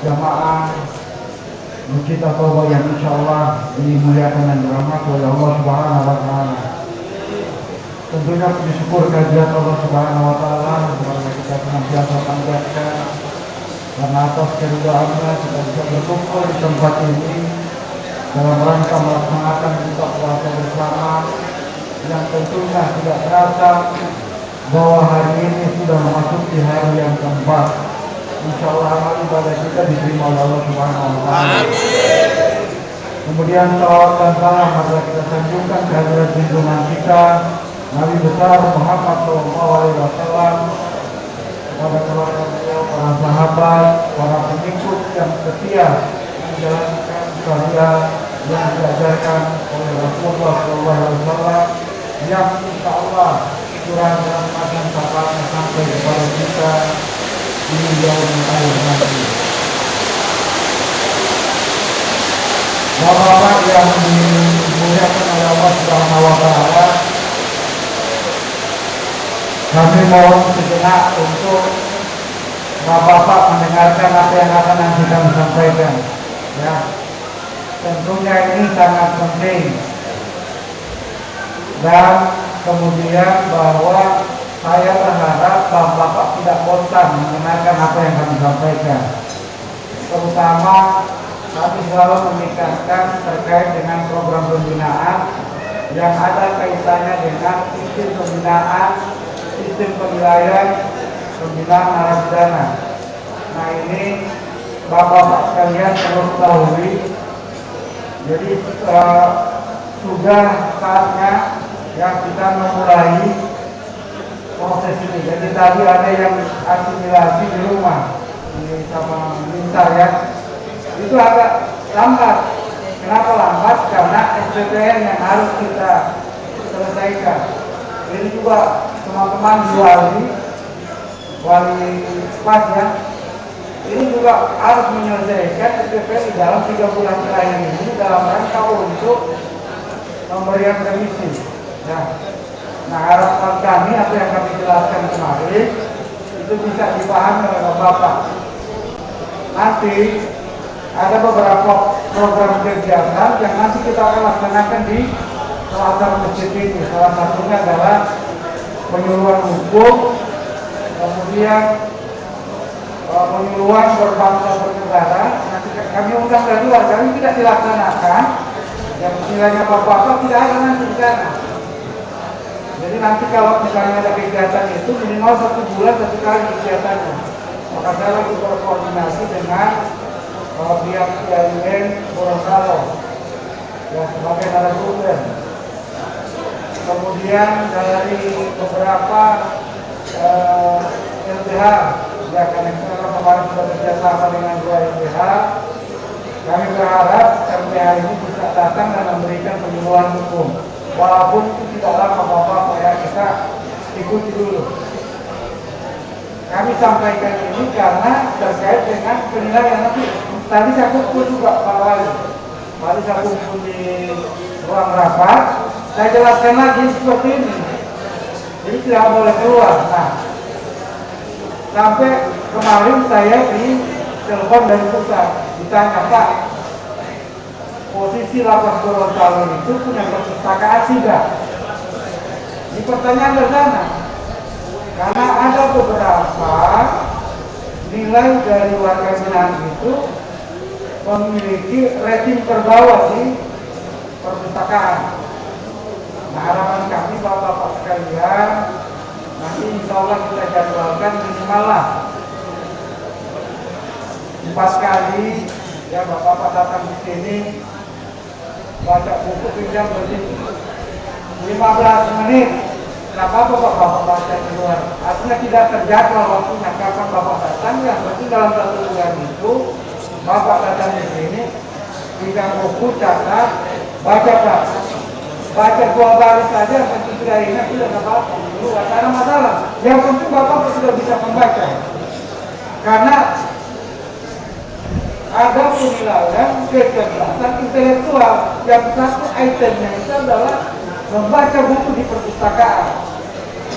jamaah masjid atau yang insyaallah dimuliakan dan dirahmati oleh Allah Subhanahu wa taala. Tentunya puji syukur kehadirat Allah Subhanahu wa taala semoga kita senantiasa panjatkan karena atas keridhaannya kita bisa berkumpul di tempat ini dalam rangka melaksanakan buka puasa bersama yang tentunya tidak terasa bahwa hari ini sudah memasuki hari yang keempat. Insyaallah amal ibadah kita diterima oleh Allah Subhanahu wa taala. Kemudian salawat dan salam marilah kita sanjungkan kehadirat junjungan kita Nabi besar Muhammad SAW kepada keluarga beliau, para sahabat, para pengikut yang setia menjalankan syariat yang diajarkan oleh Rasulullah SAW yang insyaallah kurang dalam akan sahabatnya sampai kepada kita di yaumul akhir nanti. Bapak-bapak yang dimuliakan oleh Allah Subhanahu wa taala, kami mohon sejenak untuk bapak-bapak mendengarkan apa yang akan nanti kami sampaikan. Ya, tentunya ini sangat penting. Dan kemudian bahwa saya berharap bapak-bapak tidak bosan mendengarkan apa yang kami sampaikan. Terutama kami selalu memikirkan terkait dengan program pembinaan yang ada kaitannya dengan sistem pembinaan, sistem penilaian pembinaan narapidana. Nah ini bapak-bapak sekalian perlu ketahui. Jadi sudah saatnya yang kita memulai proses ini. Jadi tadi ada yang asimilasi di rumah ini sama minta ya. Itu agak lambat. Kenapa lambat? Karena SPPN yang harus kita selesaikan. Ini juga teman-teman wali pas ya, ini juga harus menyelesaikan SPPN di dalam 3 bulan terakhir ini dalam rangka untuk pemberian remisi. Nah harapan kami apa yang kami jelaskan kemarin itu bisa dipahami oleh Bapak. Nanti ada beberapa program kegiatan yang nanti kita akan laksanakan di salah satu masjid ini. Salah satunya adalah penyuluhan hukum, kemudian penyuluhan berbangsa bernegara. Nanti kami undang dari luar, kami tidak dilaksanakan. Yang nilainya bapak-bapak tidak ada nanti di sana. Jadi nanti kalau misalnya ada kegiatan itu minimal 1 bulan 1 kali kegiatannya. Maka saya lagi berkoordinasi dengan pihak IAIN Gorontalo ya sebagai narasumber. Kemudian dari beberapa LBH ya karena kita kemarin sudah bekerjasama dengan 2 LBH. Kami berharap LBH ini bisa datang dan memberikan penyuluhan hukum. Walaupun itu tidak lama bapak ya kita ikuti dulu. Kami sampaikan ini karena terkait dengan penilaian nanti. Tadi saya kumpul juga Pak Wali saya kumpul di ruang rapat. Saya jelaskan lagi seperti ini. Jadi tidak boleh keluar. Nah, sampai kemarin saya di telepon dari pusat ditanya Pak, posisi lapas Gorontalo itu punya perpustakaan tidak? Ini pertanyaan dari sana. Karena ada beberapa nilai dari warga binaan itu memiliki rating terbawah di perpustakaan. Nah harapan kami bapak-bapak sekalian nanti insya Allah kita jadwalkan minimal lah 4 kali ya bapak-bapak datang di sini baca buku pinjam berarti 15 menit. Nah bapak-bapak baca di luar artinya tidak terjadwal waktunya kapan bapak datang ya berarti dalam 1 bulan itu bapak datang di sini pegang buku catat baca Pak. Baca 2 baris saja sampai 3 ini sudah tidak apa-apa. Tidak ada masalah. Yang penting bapak sudah bisa membaca. Karena ada penilaian kecerdasan intelektual. Yang satu itemnya itu adalah membaca buku di perpustakaan.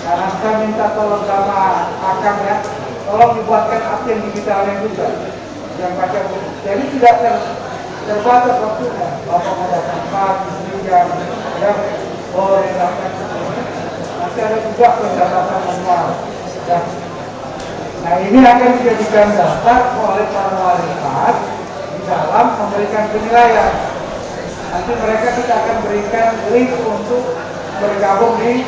Karena saya minta tolong sama Akang ya, tolong dibuatkan aksi yang digitalnya juga. yang baca buku. Jadi tidak terbatas waktunya. Bapak mau datang pagi, siang, ya, boleh datang ke sini. Nanti ada juga pendapatan manual. Ya. Nah ini akan dijadikan dasar oleh para walikat di dalam memberikan penilaian. Nanti mereka kita akan berikan link untuk bergabung di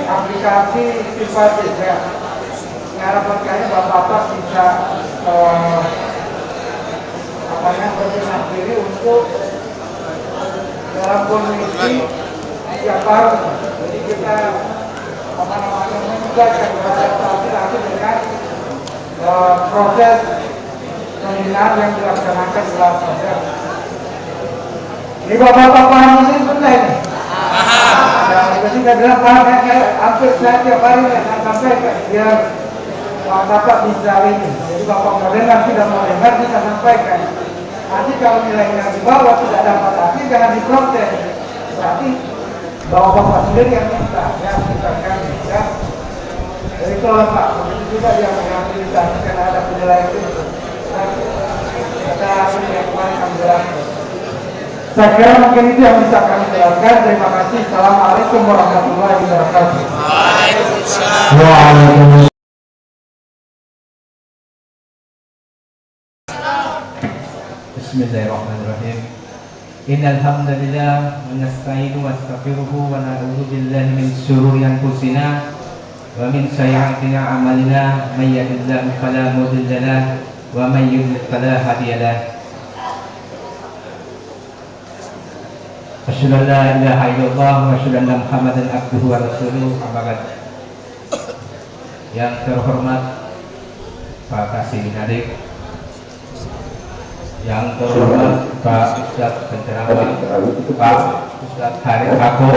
aplikasi simpatis ya. Harapannya bapak-bapak bisa berbenah diri untuk dalam kondisi yang baru. Jadi kita memudahkan beradaptasi lagi dengan proses seminar yang dilaksanakan di Lampung. Ini bapak-bapak paham ini benar ini. Ya, jadi saya bilang paham ya, hampir saya tiap hari saya sampaikan biar bapak bisa ini. Jadi bapak mau dengar, tidak mau dengar, kita sampaikan. Nanti kalau nilainya di bawah tidak dapat hati, jangan diprotes. Berarti bapak sendiri yang minta, ya kita kan, ya. Jadi kalau Pak, begitu juga yang mengambil karena ada penilaian itu. Kita harus yang jelaskan. Saya kira mungkin itu yang bisa kami jelaskan. Terima kasih. Assalamualaikum warahmatullahi wabarakatuh. Waalaikumsalam. Bismillahirrahmanirrahim. Innal hamdalillah wa nasta'inu wa nastaghfiruhu wa na'udzu billahi min shururi anfusina wa min sayyi'ati a'malina may yahdihillahu fala mudilla lahu wa may yudlil fala hadiya lahu. Asyhadu an la ilaha illallah wa asyhadu anna Muhammadan abduhu wa rasuluh. Amma ba'd. Yang terhormat Pak Kasih Nadik, yang terhormat Pak Ustadz penceramah, Pak Ustadz Harith Hako,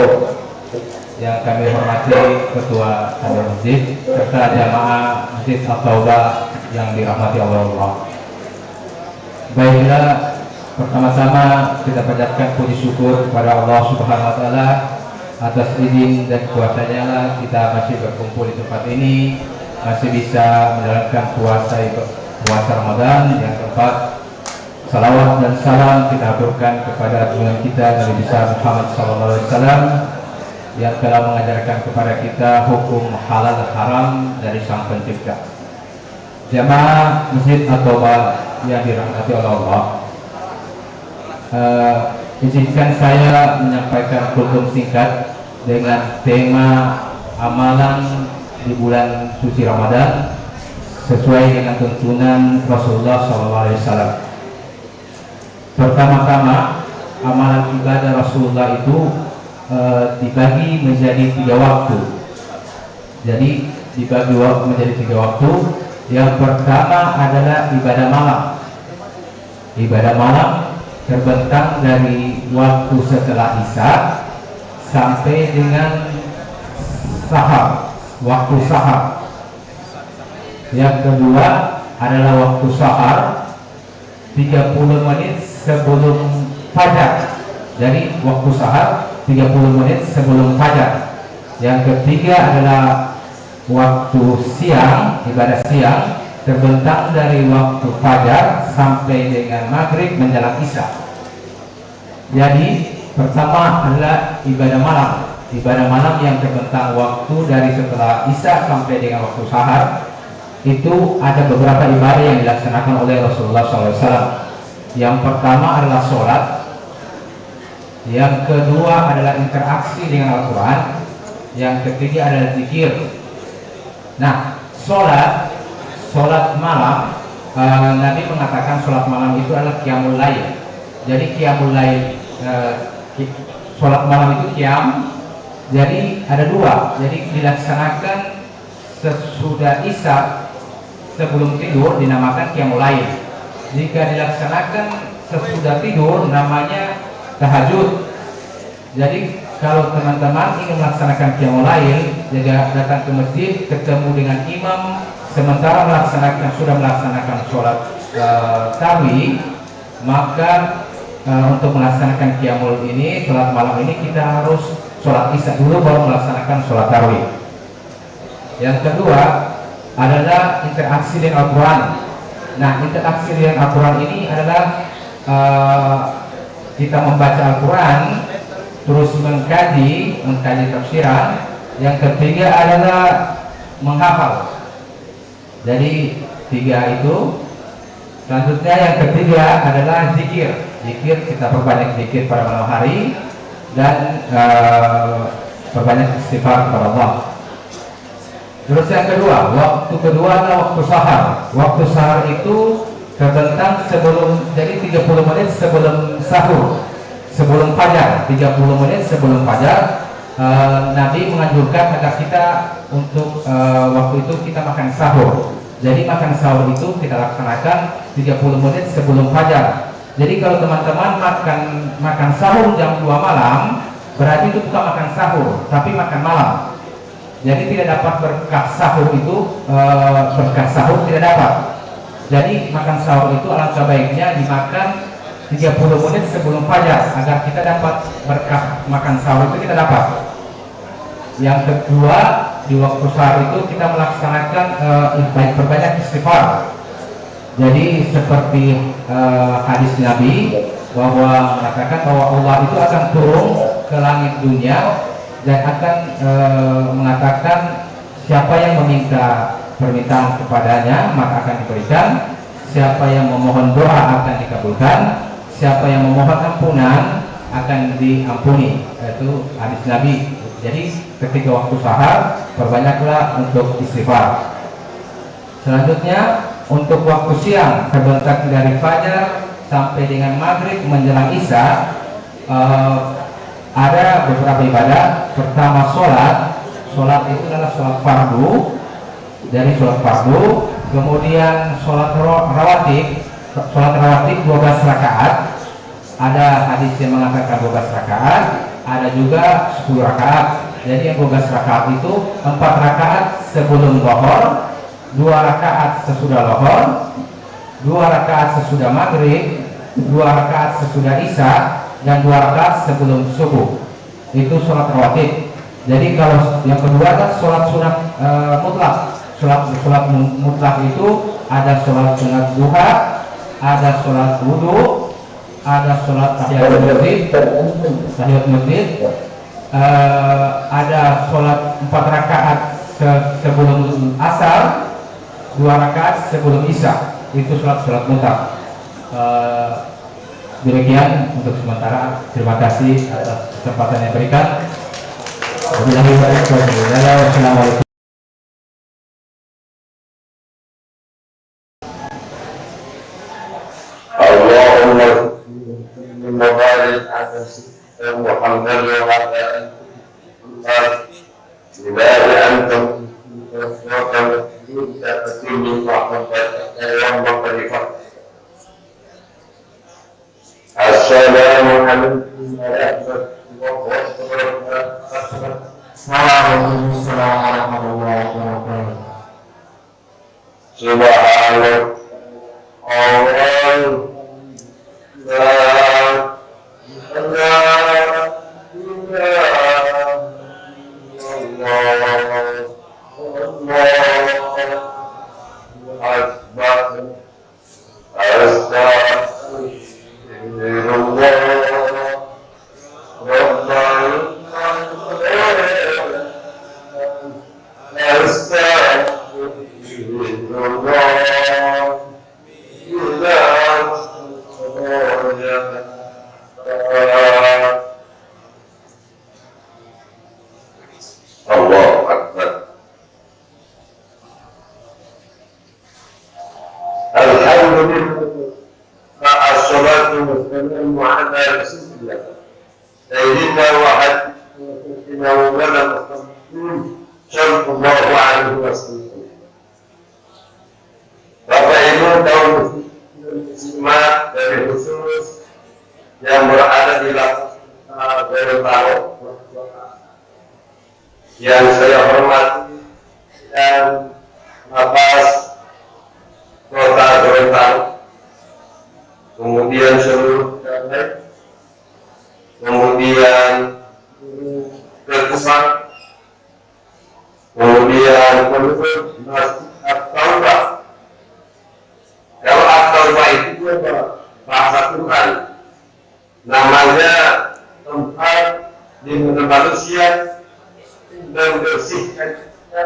yang kami hormati Ketua Hadar Masjid serta jamaah Masjid At-Taubah yang dirahmati Allah. Baiklah, pertama-tama kita panjatkan puji syukur kepada Allah Subhanahu wa taala atas izin dan kuasanya kita masih berkumpul di tempat ini, masih bisa menjalankan puasa Ramadan yang tepat. Salawat dan salam kita aturkan kepada junjungan kita Nabi besar Muhammad SAW yang telah mengajarkan kepada kita hukum halal haram dari Sang Pencipta. Jamaah Masjid At-Taubah yang dirahmati oleh Allah, izinkan saya menyampaikan kultum singkat dengan tema amalan di bulan suci Ramadan sesuai dengan tuntunan Rasulullah SAW. Pertama-tama, amalan ibadah Rasulullah itu dibagi menjadi 3 waktu. Jadi dibagi menjadi 3 waktu. Yang pertama adalah ibadah malam. Ibadah malam terbentang dari waktu setelah Isya sampai dengan sahar, waktu sahar. Yang kedua adalah waktu sahar 30 menit sebelum fajar. Jadi waktu sahar 30 menit sebelum fajar. Yang ketiga adalah waktu siang, ibadah siang terbentang dari waktu fajar sampai dengan maghrib menjelang isya. Jadi pertama adalah ibadah malam. Ibadah malam yang terbentang waktu dari setelah isya sampai dengan waktu sahar. Itu ada beberapa ibadah yang dilaksanakan oleh Rasulullah SAW. Yang pertama adalah sholat, yang kedua adalah interaksi dengan Al-Quran, yang ketiga adalah zikir. Nah, sholat malam, Nabi mengatakan sholat malam itu adalah qiyamul lail. Jadi qiyamul lail, sholat malam itu qiyam. Jadi ada 2. Jadi dilaksanakan sesudah isya sebelum tidur dinamakan qiyamul lail. Jika dilaksanakan sesudah tidur namanya tahajud. Jadi kalau teman-teman ingin melaksanakan qiyamul lail, jika datang ke masjid ketemu dengan imam sementara sudah melaksanakan sholat tarawih, maka untuk melaksanakan qiyamul ini, sholat malam ini, kita harus sholat isya dulu baru melaksanakan sholat tarawih. Yang kedua adalah interaksi dengan Al-Quran. Nah, interaksi dengan Al-Quran ini adalah kita membaca Al-Quran, terus mengkaji tafsiran. Yang ketiga adalah menghafal. Jadi 3 itu. Selanjutnya yang ketiga adalah zikir. Zikir, kita perbanyak zikir pada malam hari dan perbanyak istighfar kepada Allah. Terus yang kedua, waktu kedua adalah waktu sahar. Waktu sahar itu terbentang jadi 30 menit sebelum sahur, sebelum fajar. 30 menit sebelum fajar, Nabi menganjurkan agar kita untuk waktu itu kita makan sahur. Jadi makan sahur itu kita laksanakan 30 menit sebelum fajar. Jadi kalau teman-teman makan sahur jam 2 malam, berarti itu bukan makan sahur, tapi makan malam. Jadi tidak dapat berkah sahur itu, berkah sahur tidak dapat. Jadi makan sahur itu alangkah baiknya dimakan 30 menit sebelum fajar agar kita dapat berkah makan sahur itu kita dapat. Yang kedua, di waktu sahur itu kita melaksanakan perbanyak istighfar. Jadi seperti hadis Nabi bahwa mengatakan bahwa Allah itu akan turun ke langit dunia dan akan mengatakan siapa yang meminta permintaan kepadanya maka akan diberikan, siapa yang memohon doa akan dikabulkan, siapa yang memohon ampunan akan diampuni. Itu hadis Nabi. Jadi ketika waktu sahar perbanyaklah untuk istighfar. Selanjutnya untuk waktu siang terbentang dari fajar sampai dengan maghrib menjelang isya, ada beberapa ibadah. Pertama sholat itu adalah sholat fardu, dari sholat fardu. Kemudian sholat rawatib 12 rakaat. Ada hadis yang mengatakan 12 rakaat, ada juga 10 rakaat. Jadi yang 12 rakaat itu 4 rakaat sebelum zuhur, 2 rakaat sesudah zuhur, 2 rakaat sesudah maghrib, 2 rakaat sesudah isya, dan 2 rakaat sebelum subuh. Itu sholat rawatib. Jadi kalau yang kedua adalah sholat sunat mutlak. Sholat mutlak itu ada sholat sunat duha, ada sholat wudu, ada sholat tahiyat masjid, ada sholat 4 rakaat sebelum asar, 2 rakaat sebelum isya. Itu sholat mutlak. Demikian untuk sementara. Terima kasih atas kesempatan yang diberikan. Wassalamualaikum. Allahumma barik ala sayyidina Muhammad wa ala alihi lillahi anta Assalamualaikum warahmatullahi wabarakatuh. Subhanallah. Bapak Ibu kaum muslimat dari khusus yang berada di Gorontalo yang saya hormati dan Lapas Kota Gorontalo, kemudian seluruh caleg, kemudian ketua, kemudian penduduk Masjid At-Taubah manusia membersihkan kita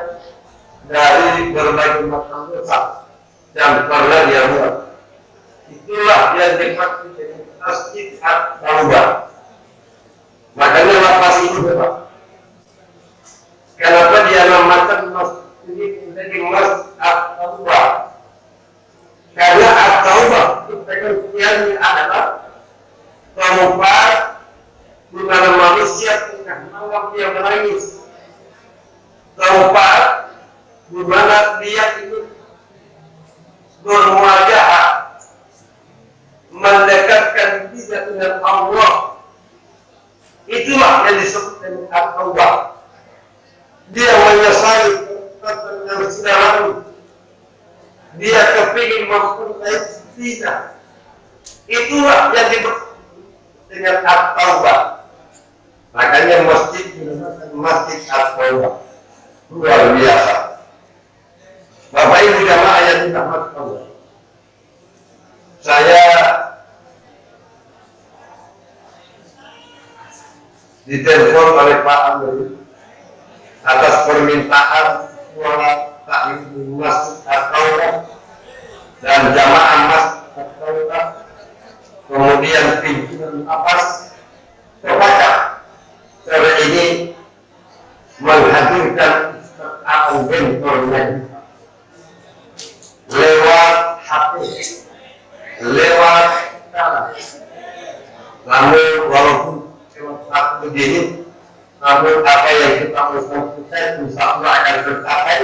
dari berbagai macam dosa yang pernah dia buat. Itulah yang dimaksud dengan masjid at-taubah. Makanya lapas ini Bapak. Kenapa dia namakan masjid ini menjadi masjid at-taubah? Karena at-taubah itu pengertiannya adalah taubat di mana manusia tengah malam dia menangis. Taubat di mana dia ini bermuajah mendekatkan diri dengan Allah. Itulah yang disebut dengan at-taubah. Dia menyesali perbuatan yang sudah lalu. Dia kepingin memperbaiki dirinya. Itulah yang disebut dengan at-taubah. Makanya masjid dinamakan masjid at-taubah. Luar biasa. Bapak Ibu jamaah yang dirahmati Allah. Saya ditelepon oleh Pak Amri atas permintaan suara taklim masjid at-taubah dan jamaah masjid at-taubah, kemudian pimpinan lapas terbaca sore ini menghadirkan Ustaz Aung Bentornya lewat HP, lewat tangan. Namun walaupun lewat begini, namun apa yang kita lakukan insya Allah akan tercapai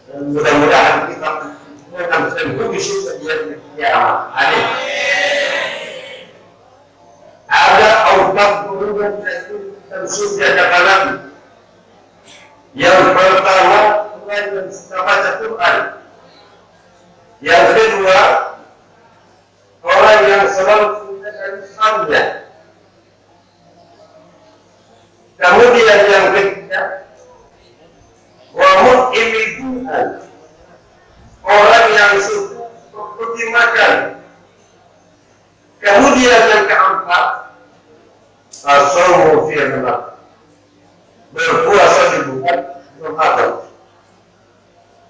dan mudah-mudahan kita akan terhubung sejak kiamat. Amin. Ada 40 dan sudah dapat. Yang pertama orang yang suka baca Quran. Yang kedua orang yang selalu menjaga Islamnya. Kemudian yang ketiga wa mu'imiduhan, orang yang suka pergi makan. Kemudian yang keempat as-sawmu fi Ramadan, berpuasa di bulan Ramadan.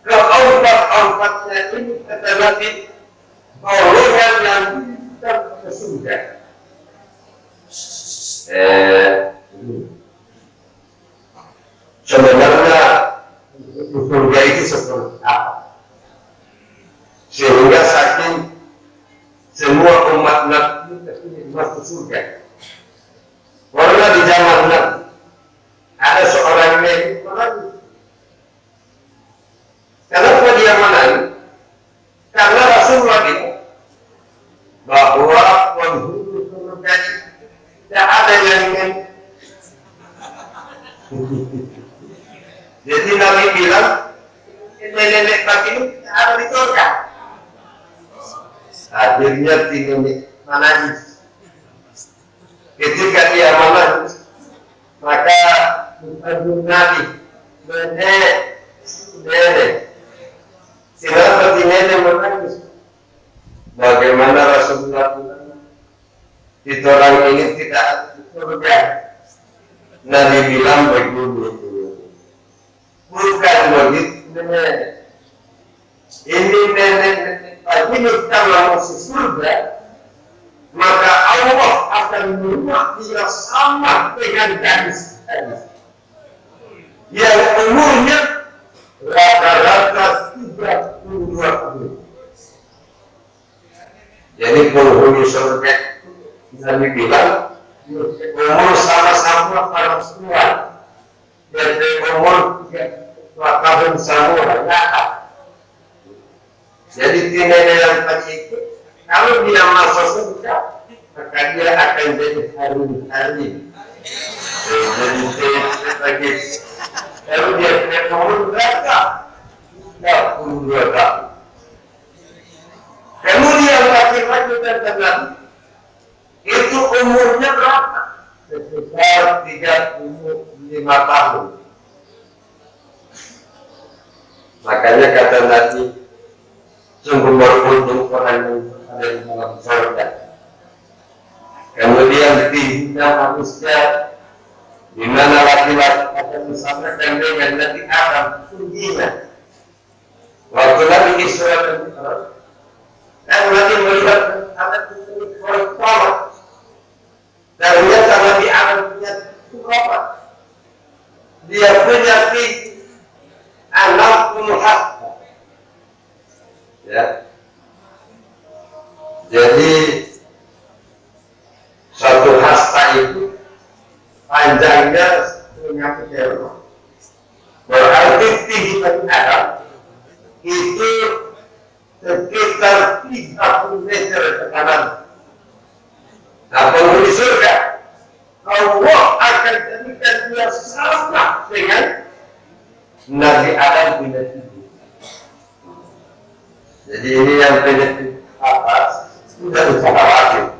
Keempat-empatnya ini kata Nabi golongan yang kita ke surga. Sebenarnya surga itu seperti apa? Sehingga saking semua umat Nabi itu masuk surga. Karena di zaman Nabi ada seorang nenek menangis. Kenapa dia menangis? Karena Rasulullah bilang bahwa penghulu surga tidak ada yang ingin. Jadi Nabi bilang nenek tadi ini tidak ada di surga. Akhirnya si nenek menangis. Ketika dia menangis, maka Nabi nenek, kenapa si nenek menangis? Bagaimana Rasulullah bilang itu orang ini tidak ada di surga. Nabi bilang begini, bukan begitu nenek. Ini nenek ini kalau masuk surga, maka Allah akan membuat dia sama dengan gadis yang umurnya rata-rata 32 tahun. Jadi penghuni surga Nabi bilang umur sama-sama perempuan, jadi umur 32 tahun sama rata. Jadi nenek yang tadi itu kalau dia masuk surga, maka dia akan jadi hari-hari. Jadi lagi. Kalau dia punya umur berapa? 32 tahun. Kemudian laki-laki dan laki itu umurnya berapa? Sekitar 35 tahun. Makanya kata Nabi, sungguh beruntung orang yang ada di dalam surga. Kemudian tingginya manusia di mana laki-laki akan disampaikan dengan Nabi Adam tingginya. Waktu Nabi Isra dan Mi'raj, dan Nabi melihat anak itu pertama, dan lihat Nabi Adam punya berapa? Dia punya 60 hasta. Ya. Jadi satu hasta itu panjangnya punya kecil. Berarti tinggi Nabi Adam itu sekitar 30 meter ke kanan. Nah, penghuni surga, Allah akan jadikan dia sama dengan Nabi Adam punya tinggi. Jadi ini yang punya atas sudah khawatir.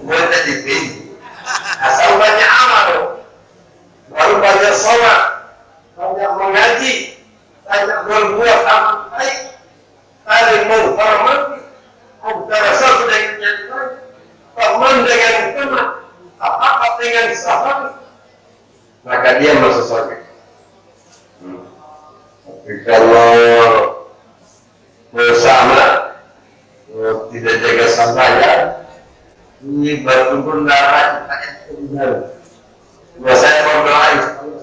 Boleh jadi tinggi. Asal banyak amal, baru banyak sholat, banyak mengaji, banyak berbuat amal baik, saling menghormati antara satu dengan yang lain, teman dengan teman, sahabat dengan sahabat, maka dia masuk surga. Tapi kalau bersama tidak jaga sampahnya, ini berkumpul darah kita. Kalau saya berdoa,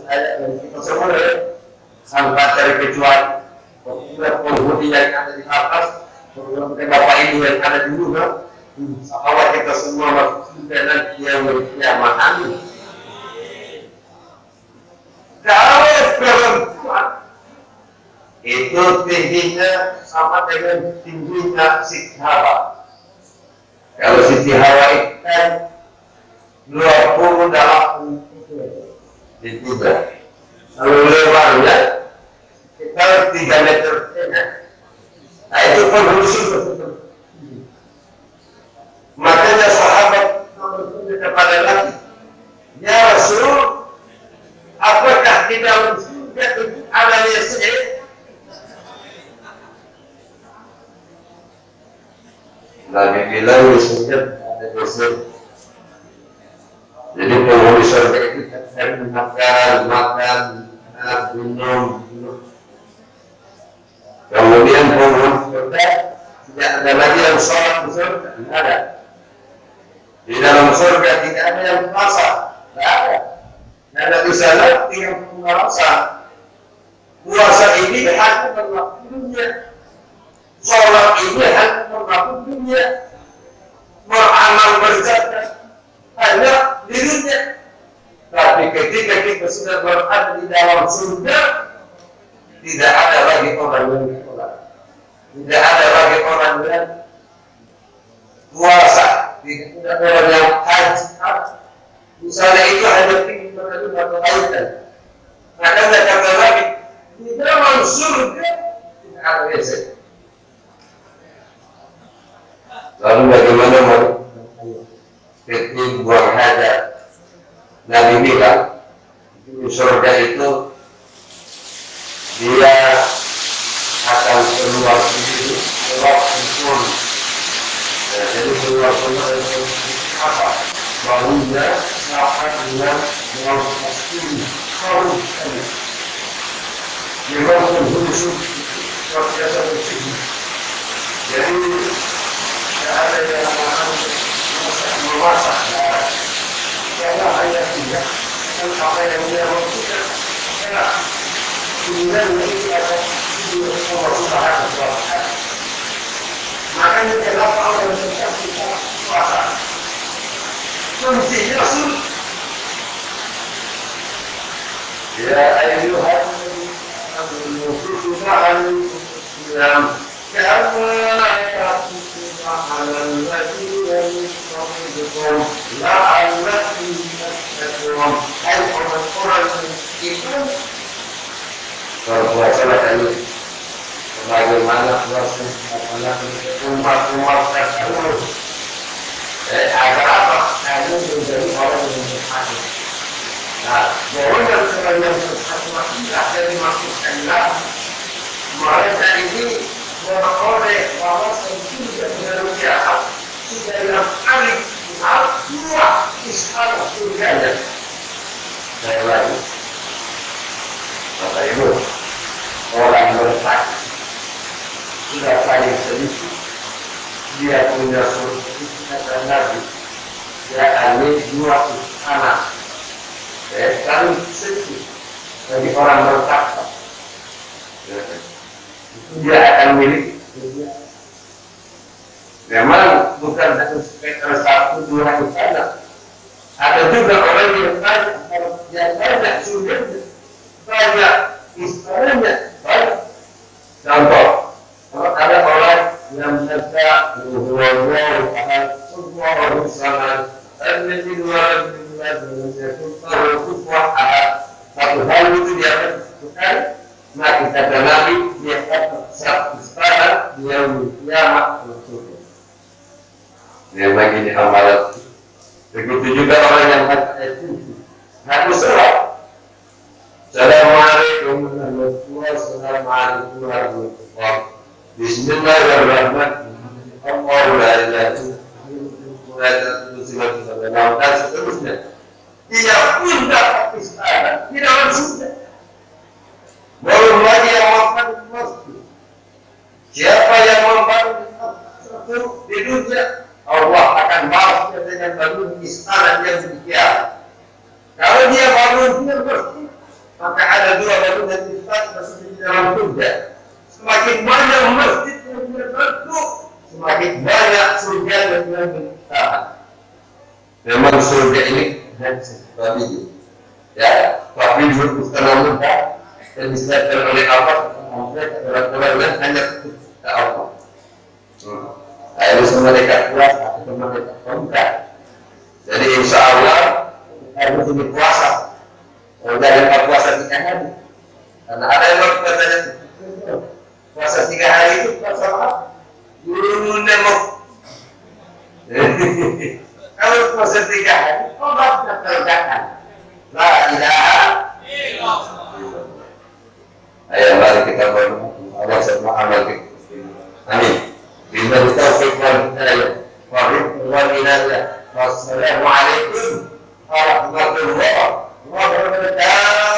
saya dan kita semua tanpa cari kecuali penghuni yang ada di atas, bapak ibu yang ada di luar, sahabat kita semua masuk surga dan yang berkiamat. Kalau perempuan itu tingginya sama dengan tingginya Siti Hawa. Kalau Siti Hawa itu kan 28 tingginya. Kalau lebarnya kita 3 meter setengah. Nah itu penghuni surga. Makanya sahabat bertanya kepada Nabi, ya Rasul, apakah di dalam surga itu ada WC? Nabi bilang WC-nya ada WC. Jadi penghuni surga itu kan makan, minum. Kemudian penghuni surga tidak ada lagi yang sholat di surga, tidak ada. Di dalam surga tidak ada yang puasa, tidak ada. Karena di sana tinggal puasa. Puasa ini hanya berlaku dunia. Sholat ini hanya berlaku dunia. Beramal berzakat hanya di dunia. Tapi ketika kita sudah berada di dalam surga, tidak ada lagi orang yang sholat, tidak ada lagi orang yang puasa, tidak ada orang yang haji. Misalnya itu hanya tinggi menerima kebaikan. Maka saya kata lagi, di dalam surga tidak ada WC. Lalu bagaimana ketika buang hajat? Nabi bilang, di surga itu dia akan keluar sendiri, keluar pun. Jadi keluar itu apa? Baunya sama dengan bau kasturi, bau sekali. Memang penghuni luar biasa bersih. Jadi tidak ada yang memasak, karena hanya tidak. Dan apa yang dia maksudkan, kemudian ini ada pemasukan kepuasan. Makanya kenapa orang tetap kita puasa? Kuncinya sulit. Ya ayuhan al-mu'minun yang karena yaquluna 'alal ladzina yuqadirukum la'allakum tattaqun. Hai orang-orang itu berpuasa tadi bagaimana puasa apalagi umat-umat terdahulu. Agar apa? Kamu menjadi orang yang berhati. Nah, bahwa yang berhati tidak dari maksudkan mereka ini beroleh bahwa sejujurnya manusia sudah dalam alif dua istilah surganya. dia punya surga kata Nabi, dia ada dua anak, kan sedih bagi orang bertakwa, itu dia akan milik. Memang bukan sekedar satu dua istana, ada juga orang yang banyak surganya, banyak istananya, banyak. Contoh, kalau ada orang yang mereka semua urusan dan menjadi luar satu hal itu dia lakukan, maka kata Nabi dia akan satu istana dia kiamat bersyukur. Dia bagi amalan. Begitu juga orang yang aku sholat. Assalamualaikum warahmatullahi wabarakatuh. Bismillahirrahmanirrahim. Allahu la ilaha illallah dan seterusnya. Dia pun dapat istana di dalam surga. Belum lagi yang membangun masjid. Siapa yang membangun masjid di dunia, Allah akan balasnya dengan bangun istana yang demikian. Kalau dia bangun masjid, maka ada dua bangunan istana masih di dalam surga. Semakin banyak masjid yang dia bantu, semakin banyak surga yang dia berikan. Memang surga ini dan sebagainya. Ya, tapi dulu setengah muda dan disediakan oleh Allah, orang-orang hanya kita Allah. Harus mereka puas atau mereka kontak. Jadi insya Allah harus ini puasa. Kalau jangan puasa 3 hari, karena ada yang berkata puasa 3 hari itu puasa apa? Dulu nemok. Kalau puasa 3 hari, obatnya tergakan. La ilaha illallah. Ayo mari kita berdoa. Allah semua amal kita. Amin. Billahi taufiq wal hidayah. Wassalamualaikum warahmatullahi wabarakatuh.